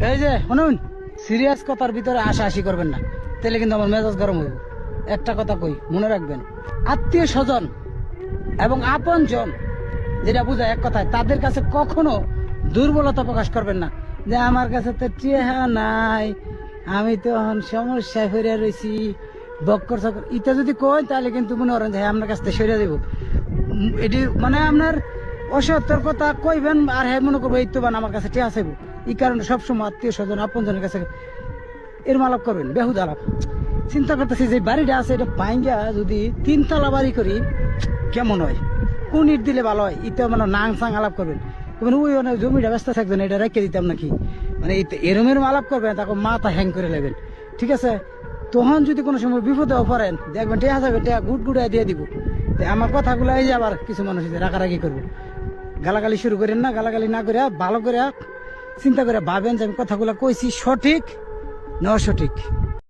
এই যে শুনুন, সিরিয়াস কথার ভিতরে আশি করবেন না, তাহলে কিন্তু আমার মেজাজ গরম হইব। একটা কথা কই, মনে রাখবেন, আত্মীয় স্বজন এবং আপন জন যেটা বুঝায় এক কথায়, তাদের কাছে কখনো দুর্বলতা প্রকাশ করবেন না। যে আমার কাছে তো টিহা নাই, আমি তো এখন সমস্যায় ফিরে রয়েছি, বক্কর সকর ইটা যদি কই, তাহলে কিন্তু মনে করেন যে হ্যাঁ, আপনার কাছ থেকে সরিয়ে দেবো। এটি মানে আপনার অসত্যর কথা কইবেন, আর হ্যাঁ মনে করবো এই তো বান আমার কাছে টিহা চাইবো। এই কারণে সবসময় আত্মীয় স্বজন আপন জনের কাছে এরম আলাপ করবেন, বেহুদ আলাপ। চিন্তা করতেছি যে বাড়িটা আছে, এটা ভাঙ্গা যদি 3 তলা বাড়ি করি কেমন হয়, কোন ইট দিলে ভালো হয়, এটা মানে নাং সাং আলাপ করবেন। মানে ওই অনেক জমিটা ব্যস্ত থাকবেন, এটা রেখে দিতাম নাকি, মানে এরম এরম আলাপ করবেন, তাকে মাথা হ্যাং করে নেবেন। ঠিক আছে, তখন যদি কোনো সময় বিপদেও পড়েন, দেখবেন টেয়া যাবেন, টেয়া গুট গুটাই দিয়ে দিব। আমার কথাগুলো এই যে আবার কিছু মানুষ রাগারাগি করবো, গালাগালি শুরু করেন না। গালাগালি না করে ভালো করে চিন্তা করে ভাবেন যে আমি কথাগুলো কইছি সঠিক না অসঠিক।